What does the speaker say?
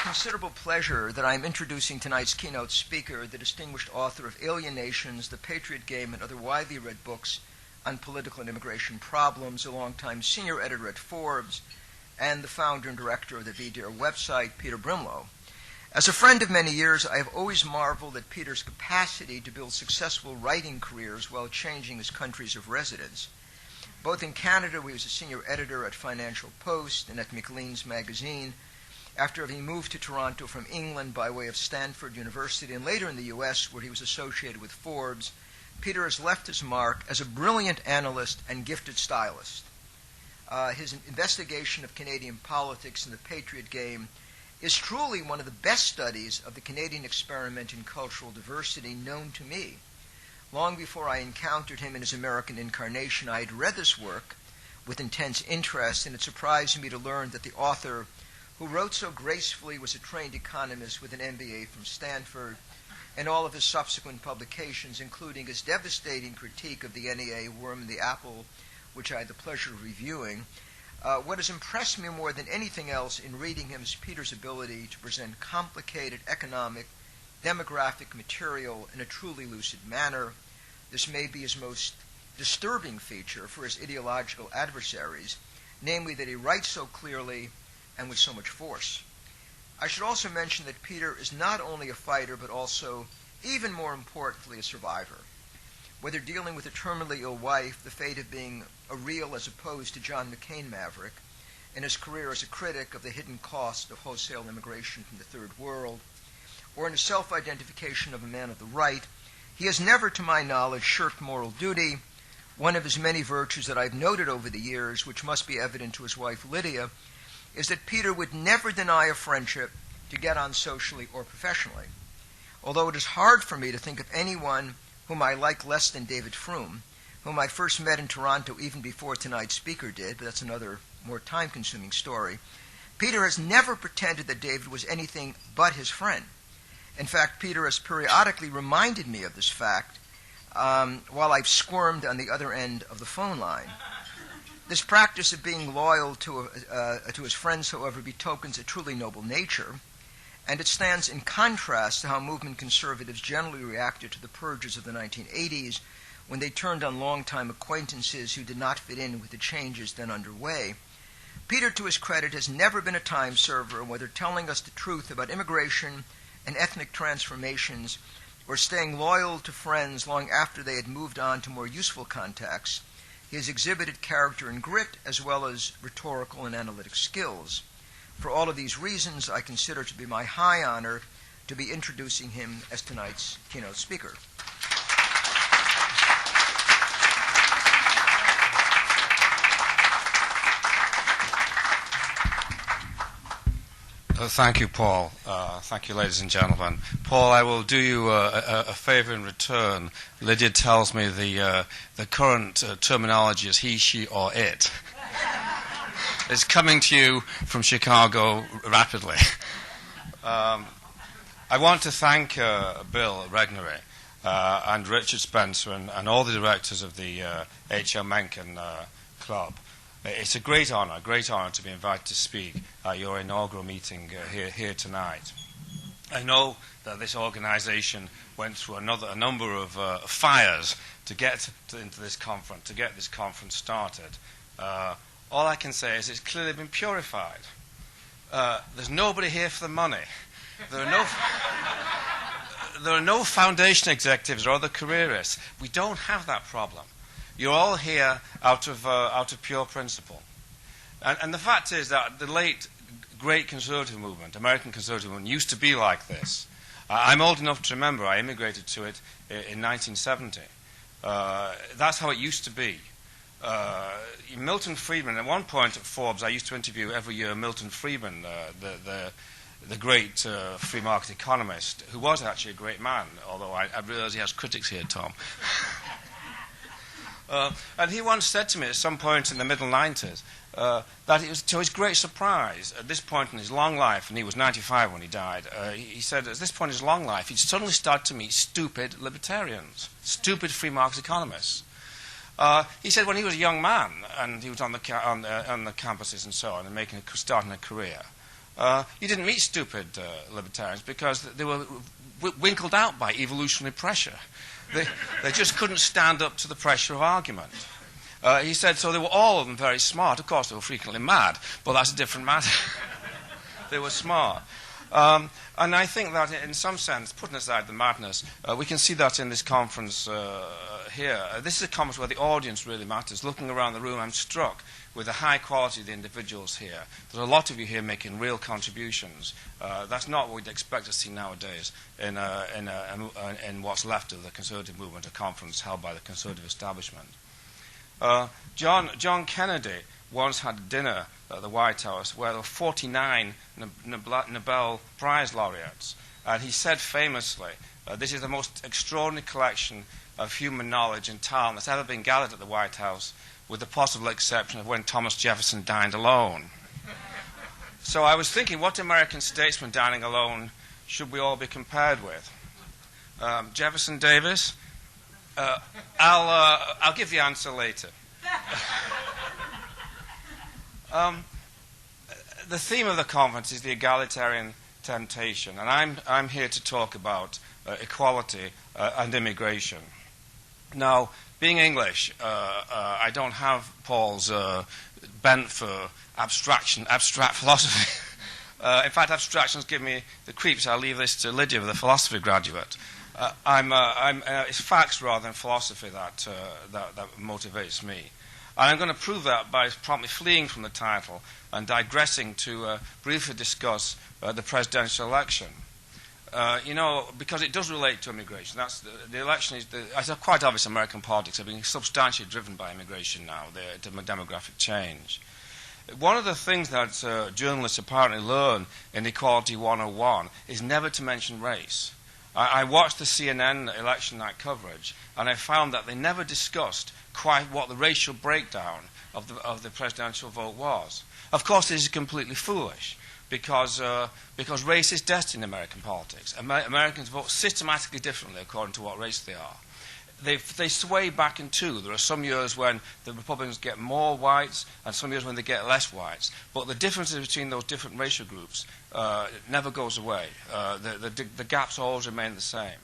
considerable pleasure that I am introducing tonight's keynote speaker, the distinguished author of Alien Nations, The Patriot Game, and other widely read books on political and immigration problems, a longtime senior editor at Forbes, and the founder and director of the VDare website, Peter Brimelow. As a friend of many years, I have always marveled at Peter's capacity to build successful writing careers while changing his countries of residence. Both in Canada, where he was a senior editor at Financial Post and at Maclean's magazine, after having moved to Toronto from England by way of Stanford University, and later in the U.S., where he was associated with Forbes, Peter has left his mark as a brilliant analyst and gifted stylist. His investigation of Canadian politics and the Patriot Game is truly one of the best studies of the Canadian experiment in cultural diversity known to me. Long before I encountered him in his American incarnation, I had read this work with intense interest, and it surprised me to learn that the author, who wrote so gracefully, was a trained economist with an MBA from Stanford, and all of his subsequent publications, including his devastating critique of the NEA Worm in the Apple, which I had the pleasure of reviewing. What has impressed me more than anything else in reading him is Peter's ability to present complicated economic, demographic material in a truly lucid manner. This may be his most disturbing feature for his ideological adversaries, namely that he writes so clearly and with so much force. I should also mention that Peter is not only a fighter, but also, even more importantly, a survivor. Whether dealing with a terminally ill wife, the fate of being a real as opposed to John McCain maverick, in his career as a critic of the hidden cost of wholesale immigration from the Third World, or in his self-identification of a man of the right, he has never, to my knowledge, shirked moral duty. One of his many virtues that I've noted over the years, which must be evident to his wife Lydia, is that Peter would never deny a friendship to get on socially or professionally. Although it is hard for me to think of anyone whom I like less than David Froome, whom I first met in Toronto even before tonight's speaker did, but that's another more time-consuming story, Peter has never pretended that David was anything but his friend. In fact, Peter has periodically reminded me of this fact while I've squirmed on the other end of the phone line. This practice of being loyal to his friends, however, betokens a truly noble nature, and it stands in contrast to how movement conservatives generally reacted to the purges of the 1980s, when they turned on longtime acquaintances who did not fit in with the changes then underway. Peter, to his credit, has never been a time server, whether telling us the truth about immigration and ethnic transformations, or staying loyal to friends long after they had moved on to more useful contacts. He has exhibited character and grit, as well as rhetorical and analytic skills. For all of these reasons, I consider it to be my high honor to be introducing him as tonight's keynote speaker. Thank you, Paul. Thank you, ladies and gentlemen. Paul, I will do you a favor in return. Lydia tells me the current terminology is he, she, or it. It's coming to you from Chicago rapidly. I want to thank Bill Regnery and Richard Spencer and all the directors of the H.L. Mencken Club. It's a great honor to be invited to speak at your inaugural meeting here tonight. I know that this organization went through a number of fires to get into this conference, to get this conference started. All I can say is it's clearly been purified. There's nobody here for the money. There are no foundation executives or other careerists. We don't have that problem. You're all here out of pure principle. And the fact is that the late great conservative movement, American conservative movement, used to be like this. I'm old enough to remember I immigrated to it in 1970. That's how it used to be. Milton Friedman, at one point at Forbes, I used to interview every year Milton Friedman, the great free market economist, who was actually a great man, although I realize he has critics here, Tom. And he once said to me at some point in the middle 90s that it was to his great surprise, at this point in his long life, and he was 95 when he died, he said at this point in his long life, he'd suddenly started to meet stupid libertarians, stupid free market economists. He said when he was a young man and he was on the campuses and so on and starting a career, You didn't meet stupid libertarians because they were winkled out by evolutionary pressure. They just couldn't stand up to the pressure of argument. He said, so they were all of them very smart. Of course, they were frequently mad, but that's a different matter. They were smart. And I think that in some sense, putting aside the madness, we can see that in this conference here. This is a conference where the audience really matters. Looking around the room, I'm struck with the high quality of the individuals here. There's a lot of you here making real contributions. That's not what we'd expect to see nowadays in what's left of the conservative movement, a conference held by the conservative establishment. John Kennedy once had dinner at the White House where there were 49 Nobel Prize laureates. And he said famously, this is the most extraordinary collection of human knowledge and talent that's ever been gathered at the White House, with the possible exception of when Thomas Jefferson dined alone. So I was thinking, what American statesman dining alone should we all be compared with? Jefferson Davis? I'll give the answer later. The theme of the conference is the egalitarian temptation, and I'm here to talk about equality and immigration. Now, being English, I don't have Paul's bent for abstract philosophy. In fact, abstractions give me the creeps. I'll leave this to Lydia, the philosophy graduate. It's facts rather than philosophy that motivates me. And I'm going to prove that by promptly fleeing from the title and digressing to briefly discuss the presidential election. Because it does relate to immigration. The election is it's quite obvious American politics are being substantially driven by immigration now, the demographic change. One of the things that journalists apparently learn in Equality 101 is never to mention race. I watched the CNN election night coverage, and I found that they never discussed quite what the racial breakdown of the presidential vote was. Of course, this is completely foolish, because race is destined in American politics. Americans vote systematically differently according to what race they are. They sway back and two. There are some years when the Republicans get more whites and some years when they get less whites. But the differences between those different racial groups never goes away. The gaps always remain the same.